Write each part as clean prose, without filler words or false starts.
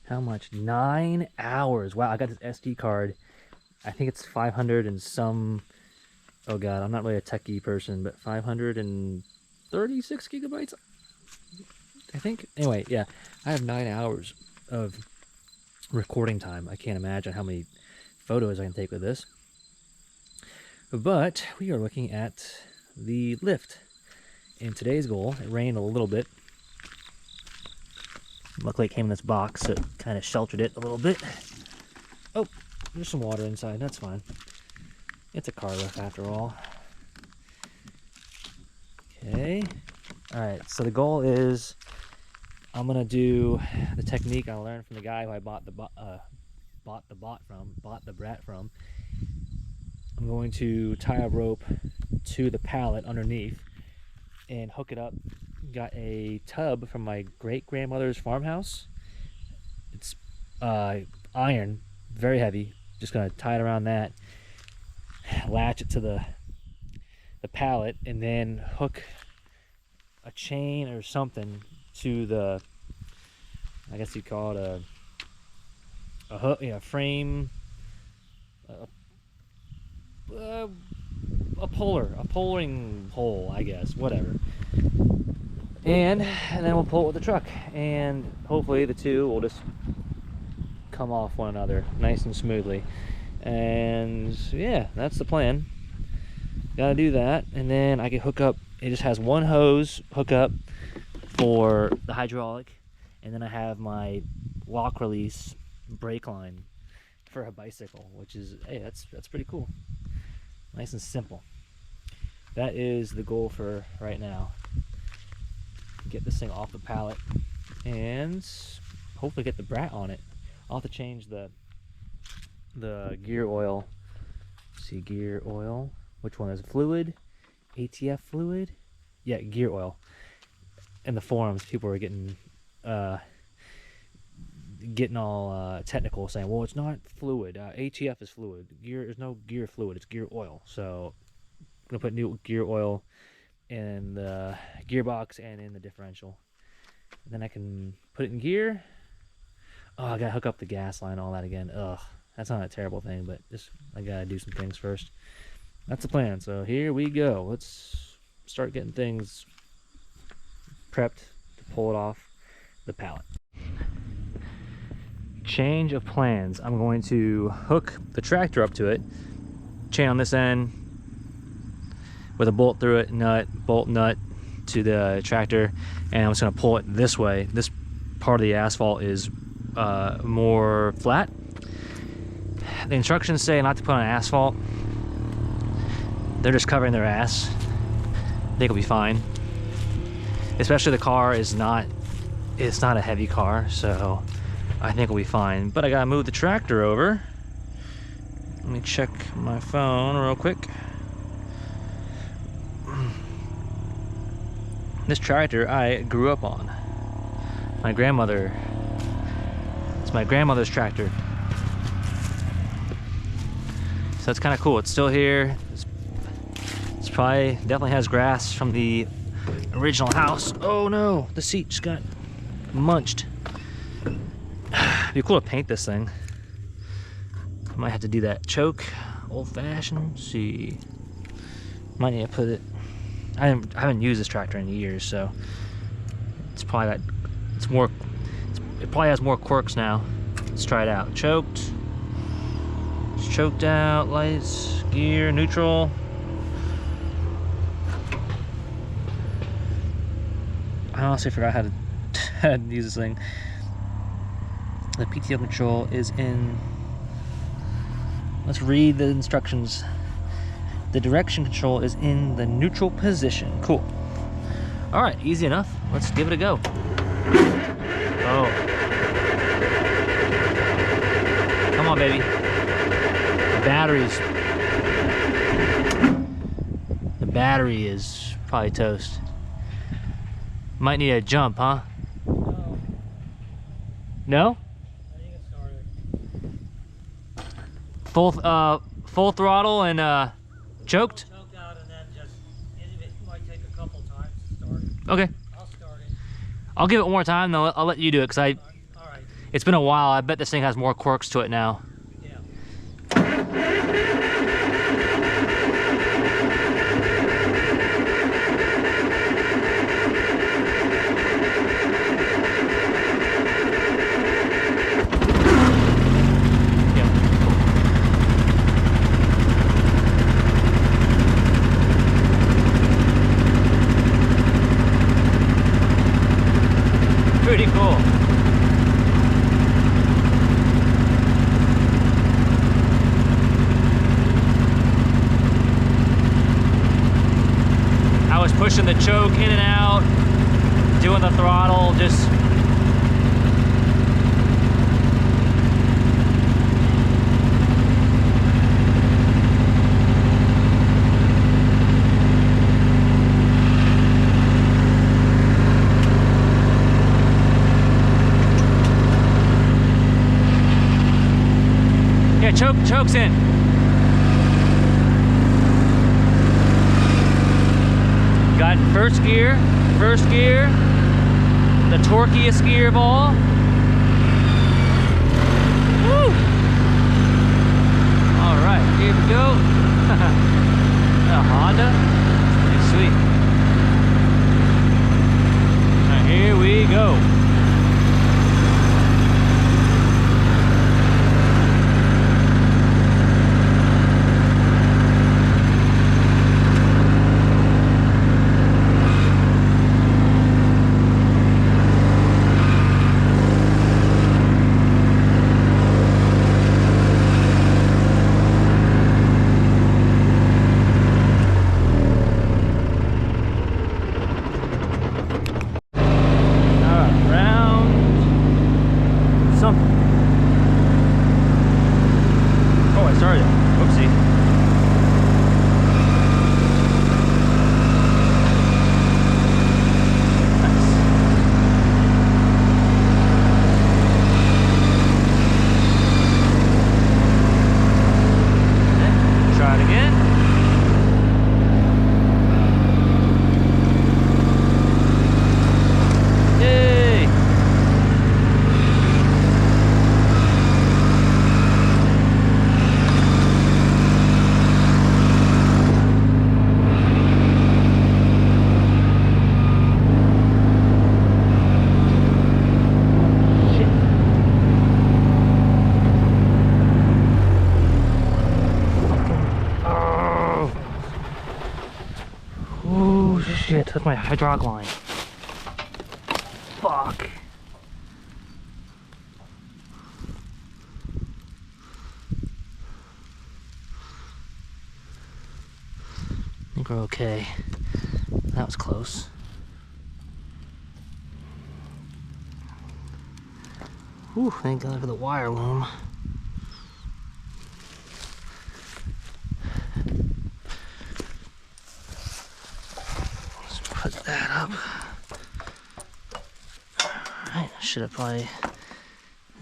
How much? 9 hours. Wow, I got this SD card. I think it's 500 and some. Oh god, I'm not really a techie person, but 536 gigabytes, I think. Anyway, yeah, I have 9 hours of recording time. I can't imagine how many photos I can take with this. But we are looking at the lift. And today's goal, it rained a little bit. Luckily it came in this box, so it kind of sheltered it a little bit. Oh, there's some water inside, that's fine. It's a car lift after all. Okay. Alright, so the goal is I'm gonna do the technique I learned from the guy who I bought the Brat from. I'm going to tie a rope to the pallet underneath and hook it up. Got a tub from my great-grandmother's farmhouse. It's iron, very heavy. Just gonna tie it around that, latch it to the pallet, and then hook a chain or something to the, I guess you'd call it a hook, you know, frame, a pulling pole, I guess, whatever. And then we'll pull it with the truck, and hopefully the two will just come off one another nice and smoothly. And yeah, that's the plan. Gotta do that, and then I can hook up. It just has one hose hookup for the hydraulic, and then I have my lock release brake line for a bicycle, which is, hey, that's pretty cool. Nice and simple. That is the goal for right now. Get this thing off the pallet and hopefully get the Brat on it. I'll have to change the gear oil. Let's see, gear oil. Which one is fluid? ATF fluid? Yeah, gear oil. In the forums, people are getting all technical, saying, "Well, it's not fluid. ATF is fluid. There's no gear fluid. It's gear oil." So I'm gonna put new gear oil in the gearbox and in the differential. And then I can put it in gear. Oh, I gotta hook up the gas line, all that again. Ugh, that's not a terrible thing, but just I gotta do some things first. That's the plan. So here we go. Let's start getting things prepped to pull it off the pallet. Change of plans. I'm going to hook the tractor up to it, chain on this end with a bolt through it, bolt nut to the tractor, and I'm just going to pull it this way. This part of the asphalt is more flat. The instructions say not to put on asphalt. They're just covering their ass. I think it'll be fine. Especially the car is not, it's not a heavy car, so I think we'll be fine. But I gotta move the tractor over. Let me check my phone real quick. This tractor I grew up on. My grandmother. It's my grandmother's tractor. So it's kind of cool. It's still here. It's probably definitely has grass from the original house. Oh no, the seat just got munched. It'd be cool to paint this thing. I might have to do that choke, old fashioned. See, might need to put it. I haven't used this tractor in years, so it's probably got, it's more. It probably has more quirks now. Let's try it out. Choked. It's choked out. Lights, gear, neutral. I honestly forgot how to use this thing. The PTO control is in. Let's read the instructions. The direction control is in the neutral position. Cool. All right, easy enough. Let's give it a go. Oh. Come on, baby. The battery is probably toast. Might need a jump, huh? No. No? I think it started. Full throttle and choked? Choke out and then just, it might take a couple times to start it. Okay. I'll start it. I'll give it one more time, then I'll let you do it, because All right. It's been a while. I bet this thing has more quirks to it now. Yeah. Pretty cool. I was pushing the choke in and out, doing the throttle, just choke's in. Got first gear, the torqueiest gear of all. Woo! All right, here we go. A Honda, pretty sweet. Now here we go. Shit, that's my hydraulic line. Fuck. I think we're okay. That was close. Whew, thank God for the wire loom. Put that up. Alright, I should have probably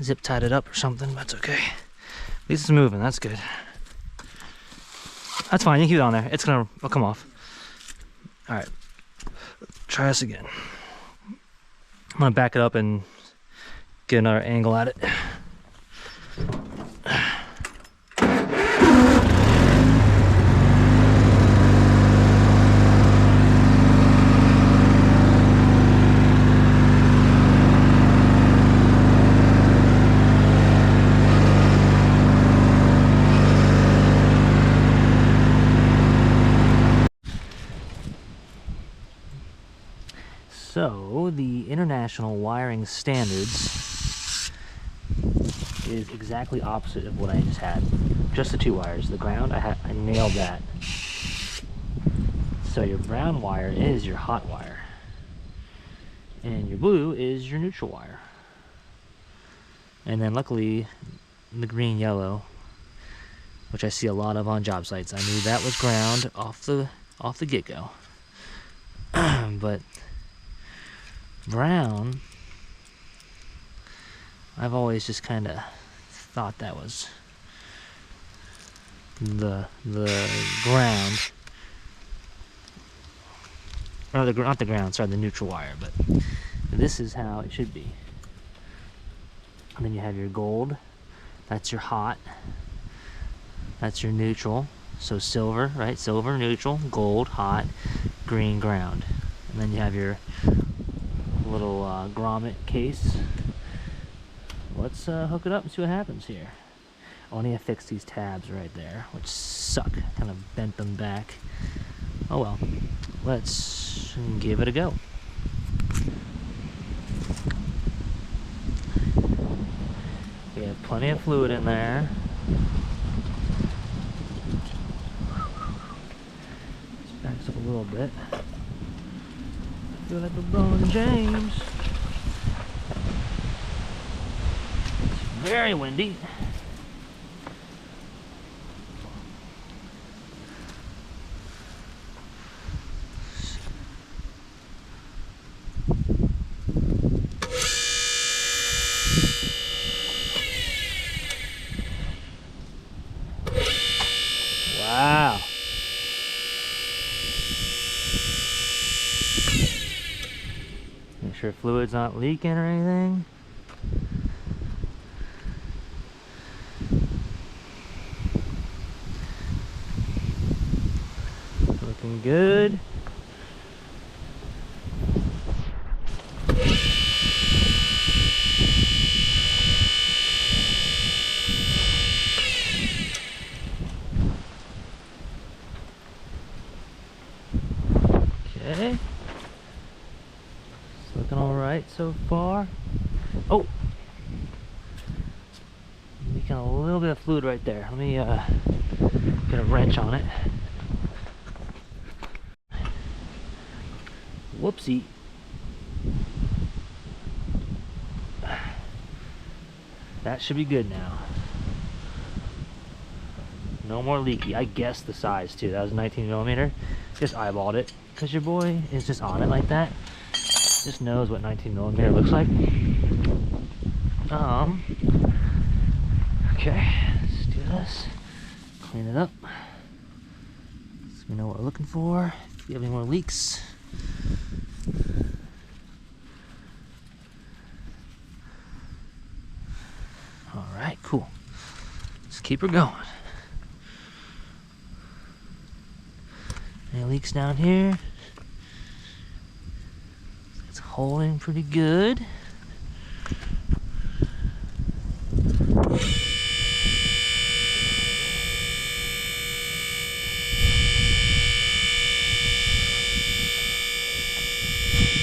zip tied it up or something, but that's okay. At least it's moving, that's good. That's fine, you can keep it on there. It'll come off. Alright, try this again. I'm gonna back it up and get another angle at it. So, the international wiring standards is exactly opposite of what I just had. Just the two wires. The ground, I nailed that. So your brown wire is your hot wire. And your blue is your neutral wire. And then luckily, the green yellow, which I see a lot of on job sites. I knew that was ground off the get-go. But brown, I've always just kind of thought that was the ground, or not the ground, sorry, the neutral wire, but this is how it should be. And then you have your gold. That's your hot. That's your neutral. So silver, right? Silver, neutral, gold, hot, green, ground. And then you have your little grommet case. Let's hook it up and see what happens here. Oh, I need to fix these tabs right there, which suck. Kind of bent them back. Oh well. Let's give it a go. We have plenty of fluid in there. Just backs up a little bit. Feel like LeBron James. It's very windy. Wow. Make sure fluid's not leaking or anything. Looking good. Okay. It's looking all right so far. Oh, leaking a little bit of fluid right there. Let me get a wrench on it. Whoopsie. That should be good now. No more leaky. I guessed the size too. That was 19 millimeter. Just eyeballed it because your boy is just on it like that. Just knows what 19 millimeter looks like. Okay, let's do this. Clean it up. So we know what we're looking for. If we have any more leaks. All right, cool. Let's keep her going. Any leaks down here? It's holding pretty good.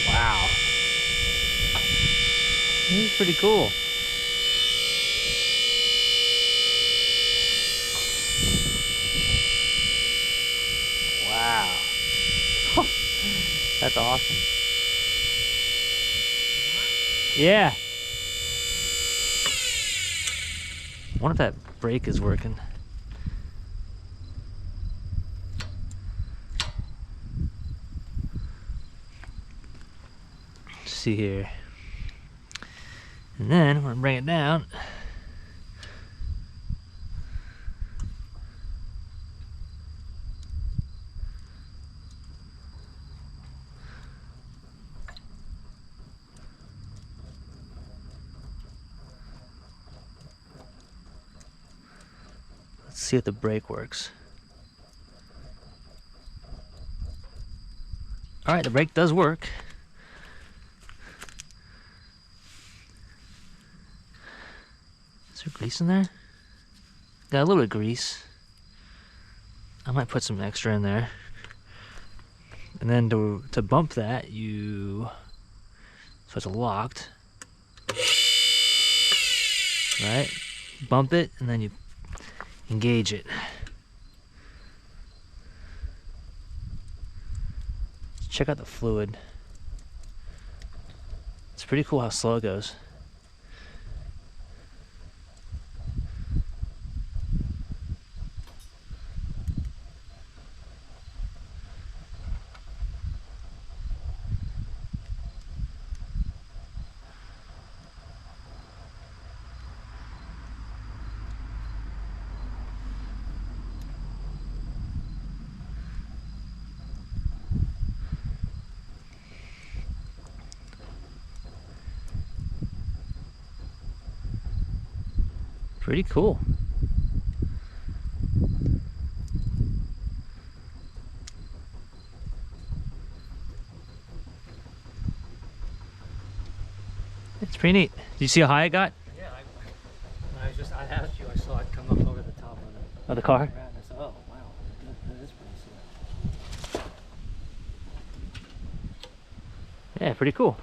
Wow. This is pretty cool. Wow. That's awesome. Yeah. I wonder if that brake is working. Let's see here. And then we're gonna bring it down. Let's see if the brake works. All right, the brake does work. Is there grease in there? Got a little bit of grease. I might put some extra in there. And then to bump that, so it's locked. Right? Bump it, and then you engage it. Check out the fluid. It's pretty cool how slow it goes. Pretty cool. It's pretty neat. Did you see how high it got? Yeah, I asked you, I saw it come up over the top Of the car? of the. And I said, oh wow, that is pretty slick. Yeah, pretty cool.